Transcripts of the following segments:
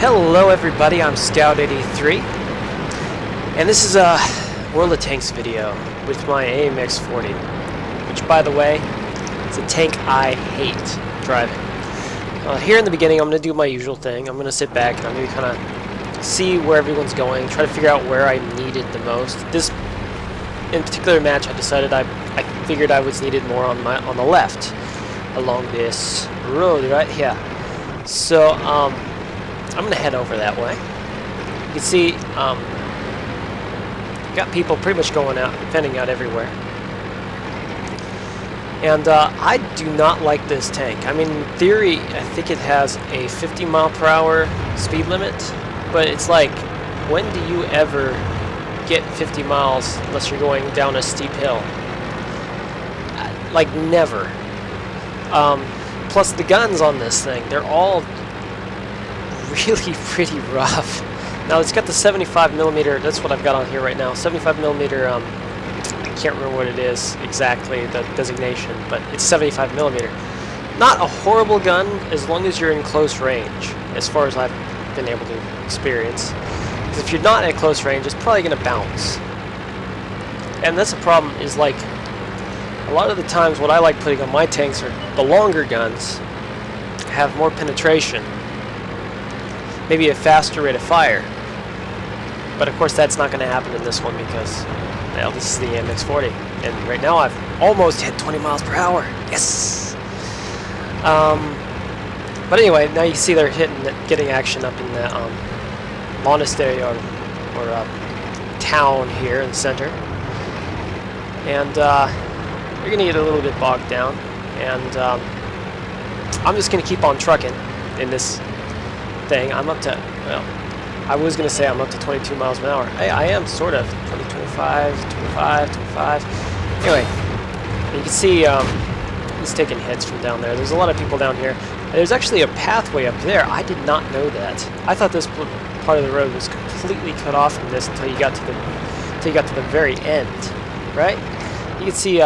Hello everybody, I'm Scout83, and this is a World of Tanks video with my AMX-40, which by the way, is a tank I hate driving. Here in the beginning I'm going to do my usual thing. I'm going to sit back and I'm going to kind of see where everyone's going, try to figure out where I needed the most. This in particular match I decided I figured I was needed more on the left, along this road right here. So I'm going to head over that way. You can see, got people pretty much going out, fanning out everywhere. And I do not like this tank. I mean, in theory, I think it has a 50 mile per hour speed limit, but it's like, when do you ever get 50 miles unless you're going down a steep hill? Like, never. Plus, the guns on this thing, they're all really pretty rough. Now it's got the 75mm, that's what I've got on here right now, 75mm, I can't remember what it is exactly, the designation, but it's 75mm. Not a horrible gun as long as you're in close range, as far as I've been able to experience. Because if you're not at close range, it's probably going to bounce. And that's the problem, is like, a lot of the times what I like putting on my tanks are the longer guns, have more penetration, maybe a faster rate of fire. But of course that's not going to happen in this one because, well, this is the AMX-40. And right now I've almost hit 20 miles per hour. Yes! But anyway, now you can see they're getting action up in the monastery or town here in the center. And you're going to get a little bit bogged down. And I'm just going to keep on trucking in this thing. I'm up to, well, I was going to say I'm up to 22 miles an hour. I am sort of 20, 25. Anyway, you can see he's taking hits from down there. There's a lot of people down here. There's actually a pathway up there. I did not know that. I thought this part of the road was completely cut off from this until you got to the very end, right? You can see we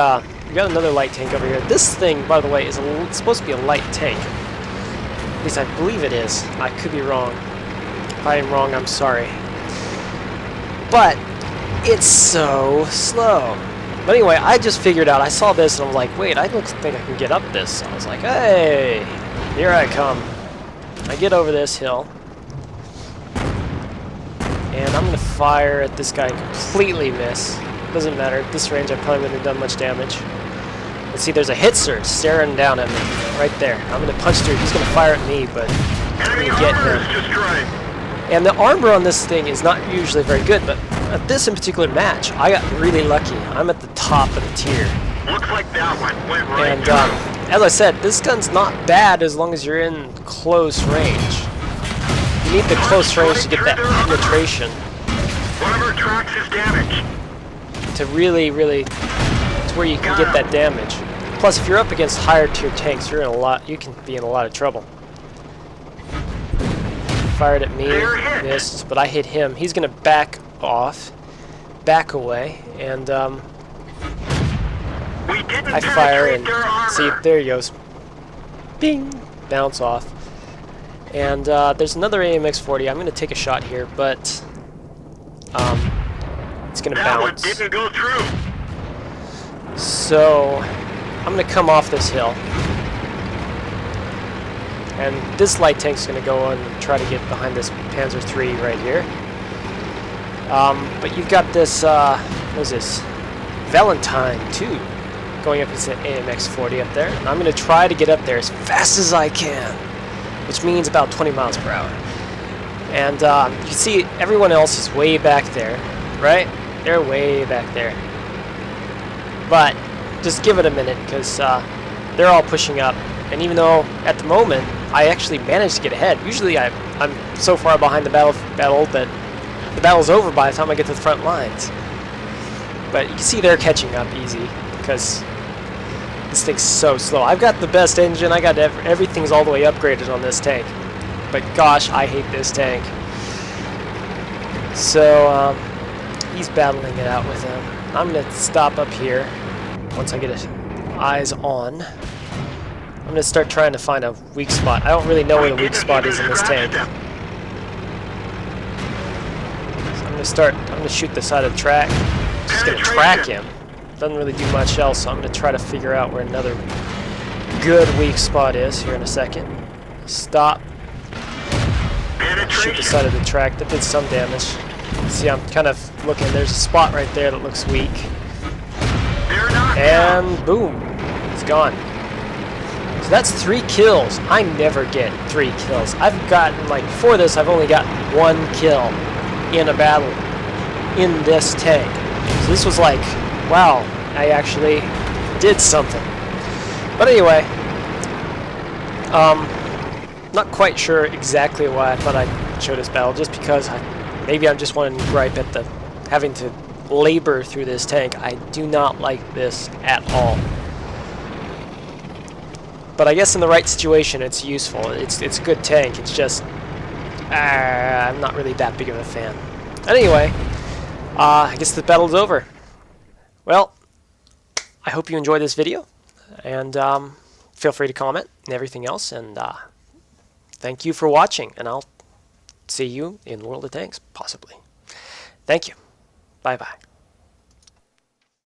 got another light tank over here. This thing, by the way, is supposed to be a light tank. At least I believe it is. I could be wrong. If I am wrong, I'm sorry. But it's so slow. But anyway, I just figured out, I saw this and I'm like, wait, I don't think I can get up this. So I was like, hey, here I come. I get over this hill. And I'm going to fire at this guy and completely miss. Doesn't matter. At this range, I probably wouldn't have done much damage. Let's see, there's a hit surge staring down at me right there. I'm going to punch through. He's going to fire at me, but I'm going to get him. And the armor on this thing is not usually very good, but at this in particular match, I got really lucky. I'm at the top of the tier. Looks like that one went right. And as I said, this gun's not bad as long as you're in close range. You need the close range to get that penetration. One of our tracks is damaged. To really, to where you can get that damage. Plus, if you're up against higher tier tanks, you can be in a lot of trouble. Fired at me, missed, but I hit him. He's gonna back off, back away, and I fire and see, there he goes. Bing! Bounce off. And there's another AMX-40. I'm gonna take a shot here, but it's gonna bounce. That one didn't go through. So I'm gonna come off this hill. And this light tank's going to go and try to get behind this Panzer III right here. But you've got this, what is this? Valentine 2 going up into AMX-40 up there. And I'm going to try to get up there as fast as I can, which means about 20 miles per hour. And you see everyone else is way back there, right? They're way back there. But just give it a minute because they're all pushing up. And even though at the moment I actually managed to get ahead, usually I'm so far behind the battle that the battle's over by the time I get to the front lines. But you can see they're catching up easy because this thing's so slow. I've got the best engine. I got everything's all the way upgraded on this tank. But gosh, I hate this tank. So he's battling it out with him. I'm gonna stop up here once I get his eyes on. I'm going to start trying to find a weak spot. I don't really know where the weak spot is in this tank. I'm gonna shoot the side of the track. Just gonna track him. Doesn't really do much else, so I'm gonna try to figure out where another good weak spot is here in a second. Stop. Shoot the side of the track. That did some damage. See, I'm kind of looking. There's a spot right there that looks weak. And boom, it's gone. So that's 3 kills. I never get 3 kills. I've gotten, like, before this, I've only gotten 1 kill in a battle in this tank. So this was like, wow, I actually did something. But anyway, not quite sure exactly why I thought I'd show this battle, just because maybe I'm just wanting to gripe at the having to labor through this tank. I do not like this at all. But I guess in the right situation, it's useful. It's a good tank. It's just I'm not really that big of a fan. Anyway, I guess the battle's over. Well, I hope you enjoyed this video, and feel free to comment and everything else. And thank you for watching, and I'll see you in World of Tanks, possibly. Thank you. Bye-bye.